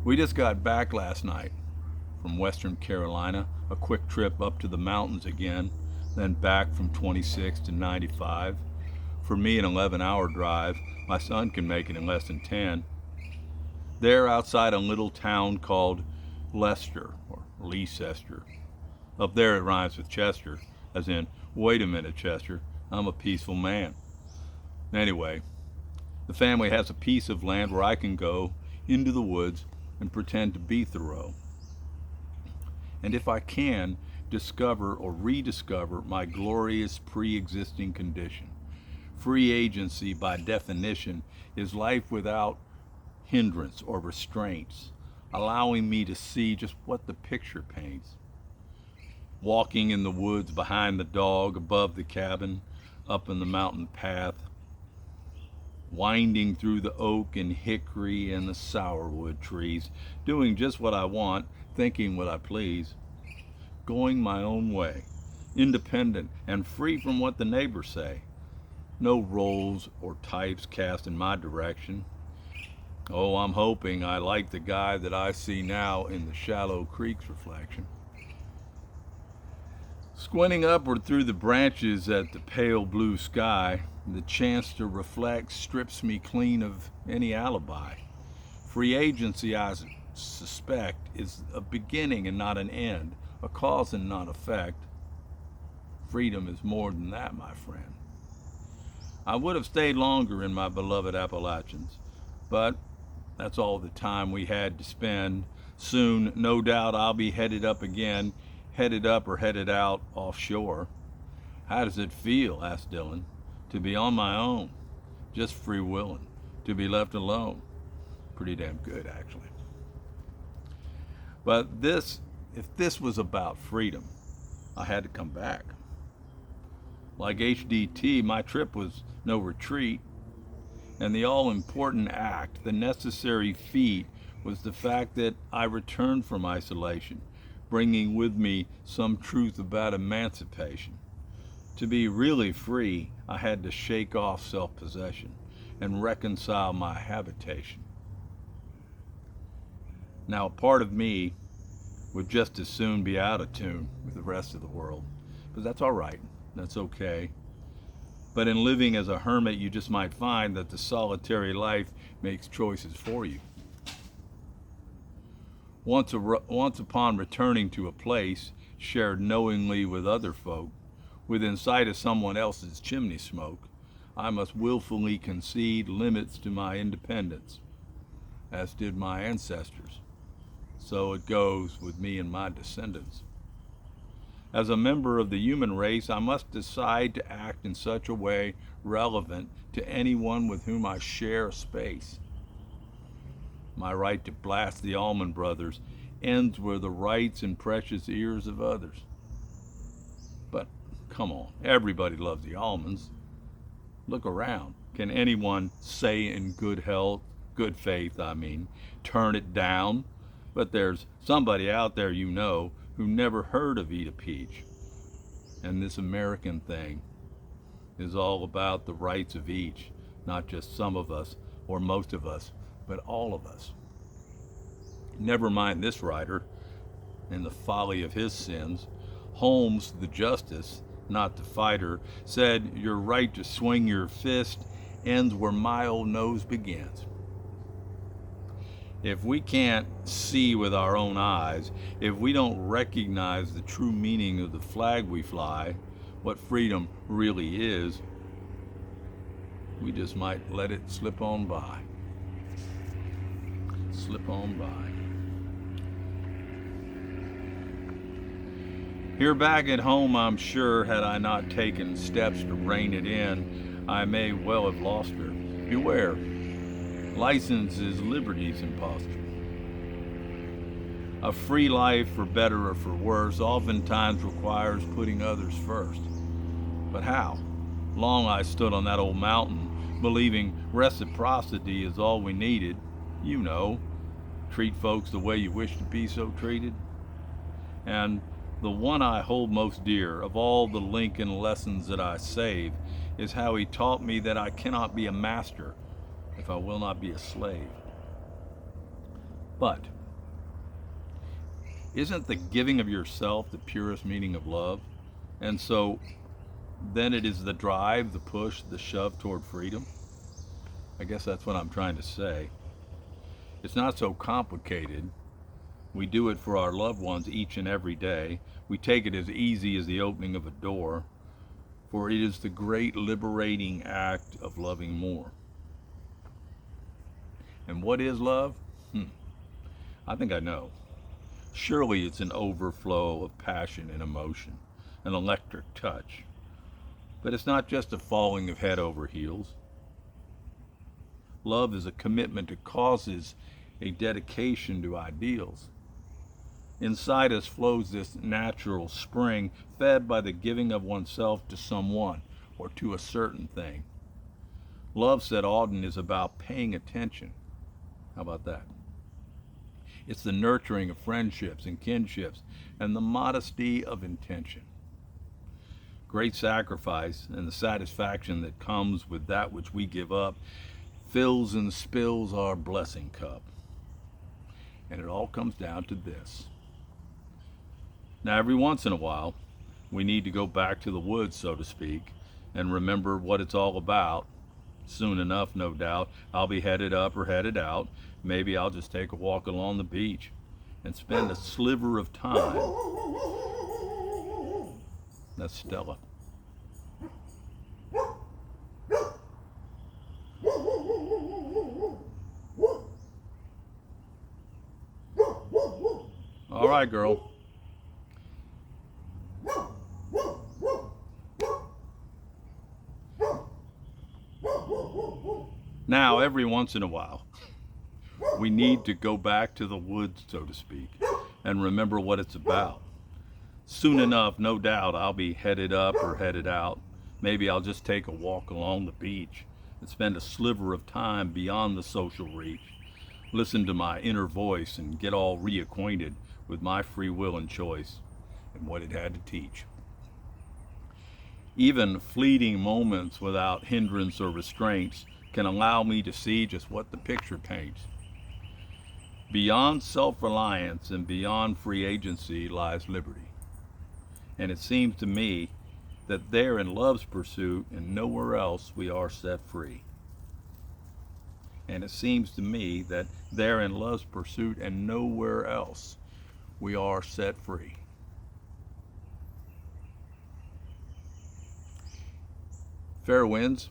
We just got back last night from Western Carolina, a quick trip up to the mountains again, then back from 26 to 95. For me, an 11-hour drive. My son can make it in less than 10. They're outside a little town called Leicester, or Leicester. Up there it rhymes with Chester, as in, wait a minute, Chester, I'm a peaceful man. Anyway, the family has a piece of land where I can go into the woods and pretend to be Thoreau. And if I can, discover or rediscover my glorious pre-existing condition. Free agency, by definition, is life without hindrance or restraints, allowing me to see just what the picture paints. Walking in the woods behind the dog, above the cabin, up in the mountain path, winding through the oak and hickory and the sourwood trees, doing just what I want, thinking what I please, going my own way, independent and free from what the neighbors say. No roles or types cast in my direction. Oh, I'm hoping I like the guy that I see now in the shallow creek's reflection. Squinting upward through the branches at the pale blue sky, the chance to reflect strips me clean of any alibi. Free agency, I suspect, is a beginning and not an end, a cause and not effect. Freedom is more than that, my friend. I would have stayed longer in my beloved Appalachians, but that's all the time we had to spend. Soon, no doubt, I'll be headed up again, headed up or headed out offshore. How does it feel, asked Dylan, to be on my own, just free willing, to be left alone? Pretty damn good, actually. But if this was about freedom, I had to come back. Like HDT, my trip was no retreat, and the all-important act, the necessary feat, was the fact that I returned from isolation, bringing with me some truth about emancipation. To be really free, I had to shake off self-possession and reconcile my habitation. Now, a part of me would just as soon be out of tune with the rest of the world, but that's all right. That's okay. But in living as a hermit, you just might find that the solitary life makes choices for you. Once upon returning to a place shared knowingly with other folk, within sight of someone else's chimney smoke, I must willfully concede limits to my independence, as did my ancestors. So it goes with me and my descendants. As a member of the human race, I must decide to act in such a way relevant to anyone with whom I share a space. My right to blast the Allman Brothers ends where the rights and precious ears of others. But come on, everybody loves the Allmans. Look around. Can anyone say in good health, good faith, turn it down? But there's somebody out there you know who never heard of Eat a Peach. And this American thing is all about the rights of each, not just some of us or most of us, but all of us. Never mind this writer and the folly of his sins. Holmes, the justice, not the fighter, said your right to swing your fist ends where my old nose begins. If we can't see with our own eyes, if we don't recognize the true meaning of the flag we fly, what freedom really is, we just might let it slip on by. Slip on by. Here back at home, I'm sure, had I not taken steps to rein it in, I may well have lost her. Beware. License is liberty's imposture. A free life, for better or for worse, oftentimes requires putting others first. But how? Long I stood on that old mountain, believing reciprocity is all we needed. You know, treat folks the way you wish to be so treated. And the one I hold most dear of all the Lincoln lessons that I save is how he taught me that I cannot be a master if I will not be a slave. But isn't the giving of yourself the purest meaning of love? And so then it is the drive, the push, the shove toward freedom? I guess that's what I'm trying to say. It's not so complicated. We do it for our loved ones each and every day. We take it as easy as the opening of a door, for it is the great liberating act of loving more. And what is love? I think I know. Surely it's an overflow of passion and emotion, an electric touch. But it's not just a falling of head over heels. Love is a commitment to causes, a dedication to ideals. Inside us flows this natural spring, fed by the giving of oneself to someone or to a certain thing. Love, said Auden, is about paying attention. How about that? It's the nurturing of friendships and kinships and the modesty of intention. Great sacrifice and the satisfaction that comes with that which we give up fills and spills our blessing cup. And it all comes down to this. Now, every once in a while, we need to go back to the woods, so to speak, and remember what it's all about. Soon enough, no doubt, I'll be headed up or headed out. Maybe I'll just take a walk along the beach and spend a sliver of time. That's Stella. All right, girl. Now, every once in a while, we need to go back to the woods, so to speak, and remember what it's about. Soon enough, no doubt, I'll be headed up or headed out. Maybe I'll just take a walk along the beach and spend a sliver of time beyond the social reach. Listen to my inner voice and get all reacquainted with my free will and choice and what it had to teach. Even fleeting moments without hindrance or restraints can allow me to see just what the picture paints. Beyond self-reliance and beyond free agency lies liberty. And it seems to me that there in love's pursuit and nowhere else we are set free. And it seems to me that there in love's pursuit and nowhere else we are set free. Fair winds.